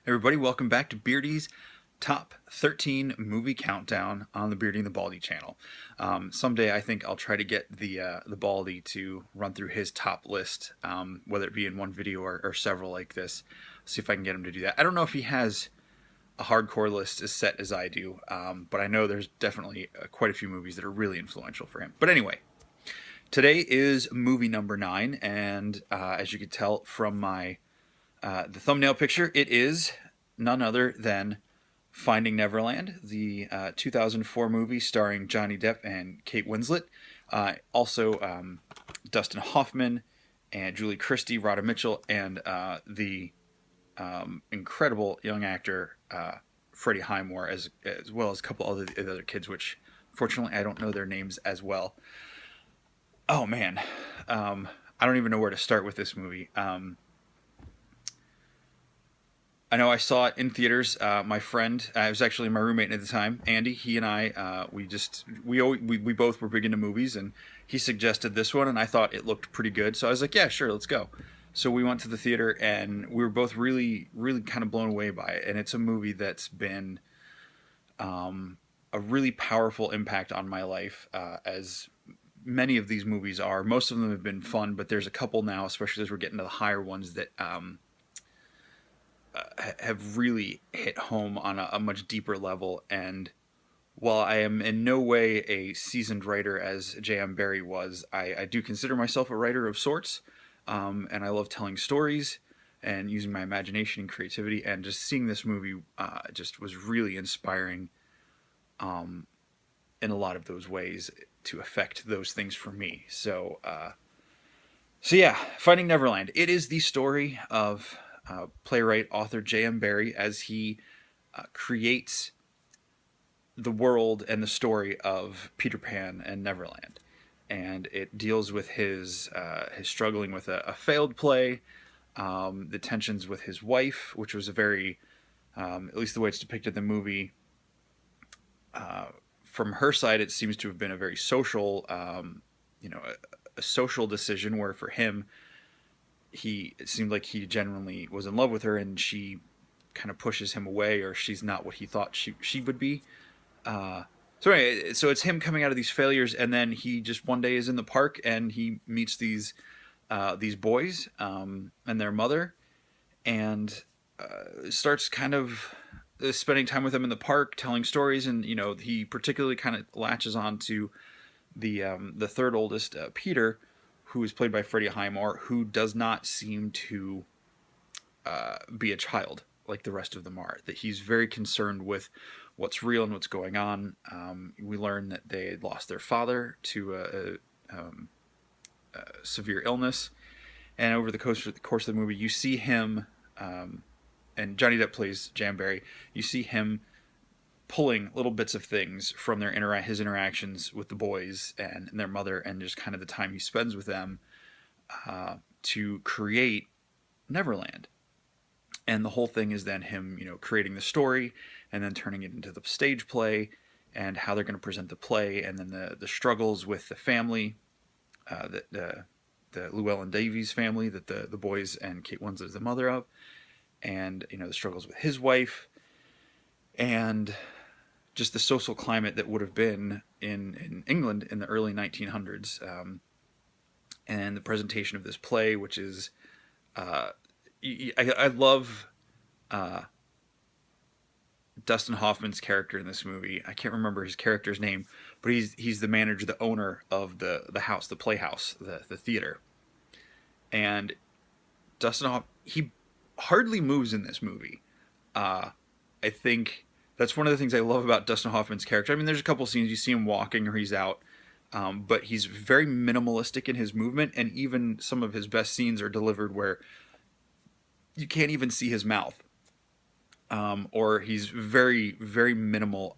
Everybody, welcome back to Beardy's Top 13 Movie Countdown on the Beardy and the Baldy channel. Someday I think I'll try to get the Baldy to run through his top list, whether it be in one video or several like this. See if I can get him to do that. I don't know if he has a hardcore list as set as I do, but I know there's definitely quite a few movies that are really influential for him. But anyway, today is movie number 9, and as you can tell from the thumbnail picture, it is none other than Finding Neverland, the 2004 movie starring Johnny Depp and Kate Winslet. Also, Dustin Hoffman and Julie Christie, Rhoda Mitchell, and the incredible young actor Freddie Highmore, as well as a couple other kids, which fortunately I don't know their names as well. Oh man, I don't even know where to start with this movie. I know I saw it in theaters. My friend, I was actually my roommate at the time, Andy. He and I, we both were big into movies, and he suggested this one, and I thought it looked pretty good. So I was like, yeah, sure, let's go. So we went to the theater, and we were both really, really kind of blown away by it. And it's a movie that's been a really powerful impact on my life, as many of these movies are. Most of them have been fun, but there's a couple now, especially as we're getting to the higher ones, that have really hit home on a much deeper level. And while I am in no way a seasoned writer as J.M. Barrie was, I do consider myself a writer of sorts, and I love telling stories and using my imagination and creativity. And just seeing this movie just was really inspiring in a lot of those ways to affect those things for me. So yeah, Finding Neverland. It is the story of playwright author J.M. Barrie as he creates the world and the story of Peter Pan and Neverland, and it deals with his struggling with a failed play, the tensions with his wife, which was a very, at least the way it's depicted in the movie, from her side, it seems to have been a very social, a social decision where for him it seemed like he genuinely was in love with her, and she kind of pushes him away, or she's not what he thought she would be. So anyway, so it's him coming out of these failures, and then he just one day is in the park and he meets these boys and their mother, and starts kind of spending time with them in the park, telling stories, and he particularly kind of latches on to the third oldest, Peter, who is played by Freddie Highmore, who does not seem to be a child like the rest of them are. That he's very concerned with what's real and what's going on. We learn that they had lost their father to a severe illness, and over the course of the movie, you see him, and Johnny Depp plays J.M. Barrie. You see him pulling little bits of things from his interactions with the boys and their mother, and just kind of the time he spends with them to create Neverland. And the whole thing is then him, creating the story and then turning it into the stage play, and how they're going to present the play, and then the struggles with the family, the Llewellyn Davies family that the boys and Kate Winslet is the mother of, and the struggles with his wife, and just the social climate that would have been in England in the early 1900s, and the presentation of this play, which is I love Dustin Hoffman's character in this movie. I can't remember his character's name, but he's the manager, the owner of the house, the playhouse, the theater. And he hardly moves in this movie. I think that's one of the things I love about Dustin Hoffman's character. I mean, there's a couple scenes you see him walking or he's out, but he's very minimalistic in his movement, and even some of his best scenes are delivered where you can't even see his mouth, or he's very, very minimal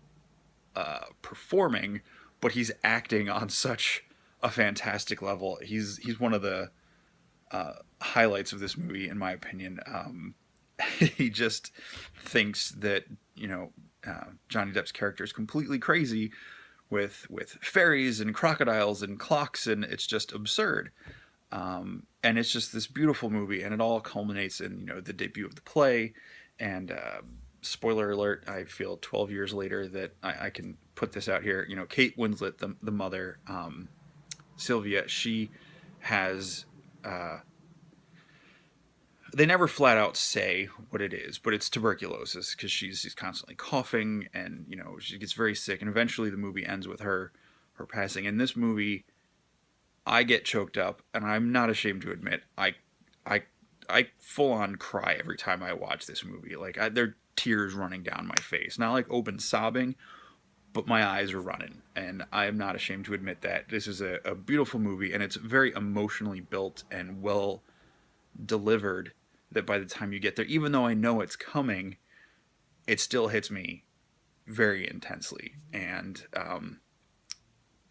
performing, but he's acting on such a fantastic level. He's one of the highlights of this movie, in my opinion. He just thinks that Johnny Depp's character is completely crazy with fairies and crocodiles and clocks, and it's just absurd. And it's just this beautiful movie, and it all culminates in the debut of the play, And spoiler alert, I feel 12 years later that I can put this out here. You know, Kate Winslet, the mother, Sylvia, she has. They never flat out say what it is, but it's tuberculosis because she's constantly coughing, and you know she gets very sick, and eventually the movie ends with her passing. In this movie, I get choked up, and I'm not ashamed to admit I I full on cry every time I watch this movie. Like there are tears running down my face, not like open sobbing, but my eyes are running, and I am not ashamed to admit that this is a beautiful movie, and it's very emotionally built and well delivered. That by the time you get there, even though I know it's coming, it still hits me very intensely, and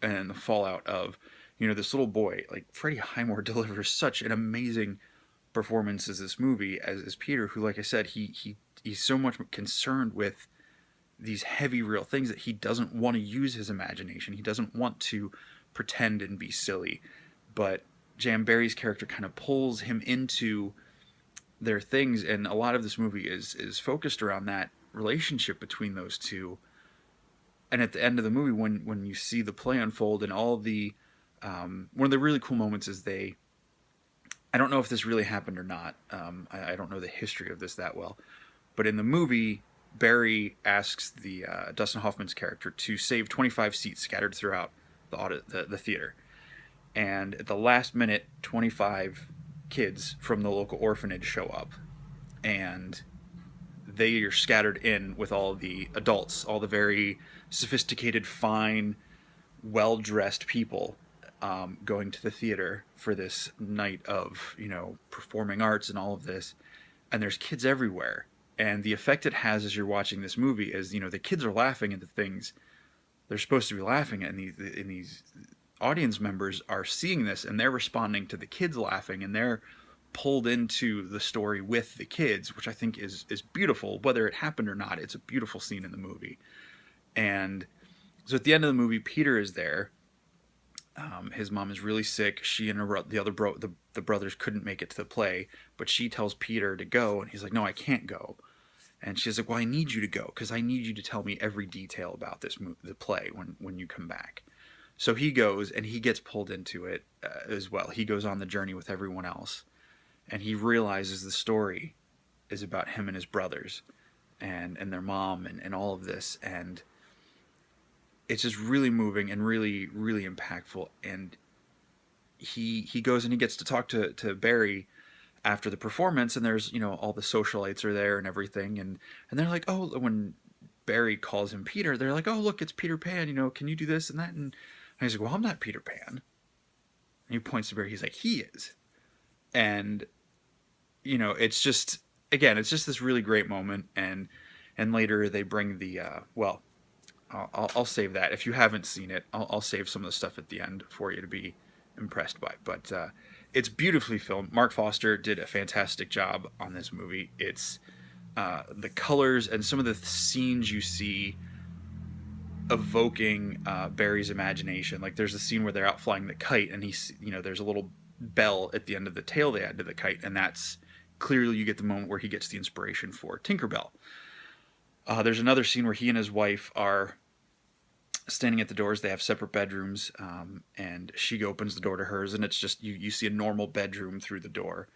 the fallout of this little boy like Freddie Highmore delivers such an amazing performance as this movie as Peter, who, like I said, he's so much concerned with these heavy real things that he doesn't want to use his imagination. He doesn't want to pretend and be silly, but Jan Barry's character kind of pulls him into their things, and a lot of this movie is focused around that relationship between those two. And at the end of the movie, when you see the play unfold and all the one of the really cool moments is I don't know if this really happened or not. I don't know the history of this that well, but in the movie, Barry asks the Dustin Hoffman's character to save 25 seats scattered throughout the theater, and at the last minute, 25 kids from the local orphanage show up, and they are scattered in with all the adults, all the very sophisticated, fine, well-dressed people going to the theater for this night of performing arts and all of this, and there's kids everywhere. And the effect it has as you're watching this movie is the kids are laughing at the things they're supposed to be laughing at, and these audience members are seeing this and they're responding to the kids laughing, and they're pulled into the story with the kids, which I think is beautiful. Whether it happened or not, it's a beautiful scene in the movie. And so at the end of the movie, Peter is there. His mom is really sick. She and the other the brothers couldn't make it to the play, but she tells Peter to go, and he's like, "No, I can't go." And she's like, "Well, I need you to go because I need you to tell me every detail about the play when you come back." So he goes, and he gets pulled into it as well. He goes on the journey with everyone else, and he realizes the story is about him and his brothers, and their mom, and all of this, and it's just really moving and really, really impactful. And he goes and he gets to talk to Barry after the performance, and there's all the socialites are there and everything, and they're like, oh, when Barry calls him Peter, they're like, oh, look, it's Peter Pan, can you do this and that? And he's like, well, I'm not Peter Pan. And he points to Barry, he's like, he is. And it's just, again, it's just this really great moment. And later they bring the well, I'll save that. If you haven't seen it, I'll save some of the stuff at the end for you to be impressed by. But it's beautifully filmed. Mark Foster did a fantastic job on this movie. It's the colors and some of the scenes you see evoking Barry's imagination. Like there's a scene where they're out flying the kite, and there's a little bell at the end of the tail they add to the kite, and that's clearly you get the moment where he gets the inspiration for Tinkerbell. There's another scene where he and his wife are standing at the doors. They have separate bedrooms, and she opens the door to hers, and it's just you see a normal bedroom through the door,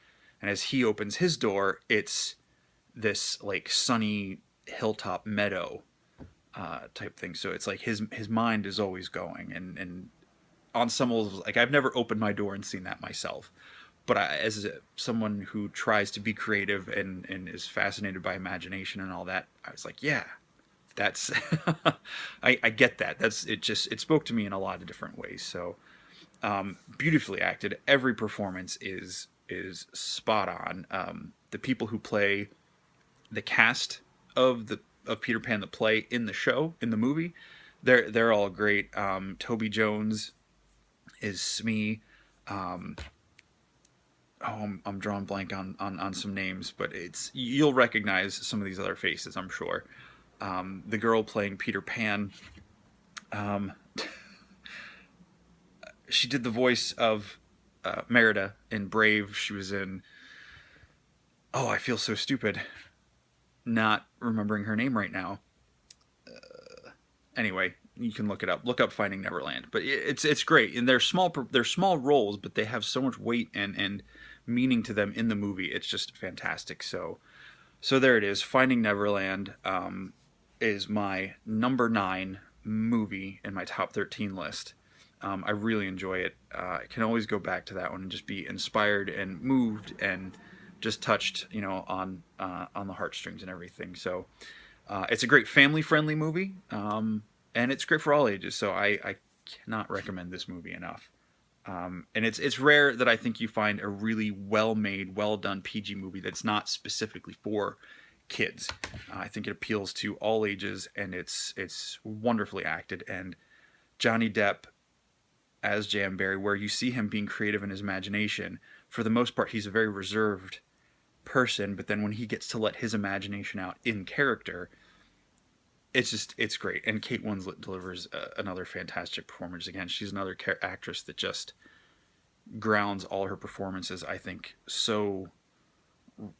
and as he opens his door, it's this like sunny hilltop meadow type thing. So it's like his mind is always going, and on some levels, like I've never opened my door and seen that myself, but as someone who tries to be creative and is fascinated by imagination and all that, I was like, yeah, that's I get that. It spoke to me in a lot of different ways. So beautifully acted. Every performance is spot on. The people who play the cast of Peter Pan the play in the movie, they're all great. Toby Jones is Smee. I'm drawing blank on some names, but you'll recognize some of these other faces, I'm sure. The girl playing Peter Pan, she did the voice of Merida in Brave. She was in I Feel So Stupid. not remembering her name right now. Anyway, you can look it up. Look up Finding Neverland. But it's great, and they're small roles, but they have so much weight and meaning to them in the movie. It's just fantastic. So there it is. Finding Neverland is my number 9 movie in my top 13 list. I really enjoy it. I can always go back to that one and just be inspired and moved and just touched, on the heartstrings and everything. So it's a great family-friendly movie, and it's great for all ages. So I cannot recommend this movie enough. And it's rare that I think you find a really well-made, well-done PG movie that's not specifically for kids. I think it appeals to all ages, and it's wonderfully acted. And Johnny Depp as Jamberry, where you see him being creative in his imagination, for the most part, he's a very reserved person. But then when he gets to let his imagination out in character, it's great. And Kate Winslet delivers another fantastic performance. Again, she's another actress that just grounds all her performances, I think, so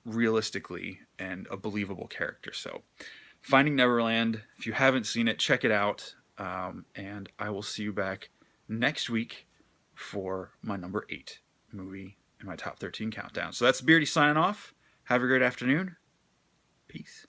realistically and a believable character. So Finding Neverland, if you haven't seen it, check it out. And I will see you back next week for my number 8 movie in my top 13 countdown. So that's Beardy signing off. Have a great afternoon. Peace.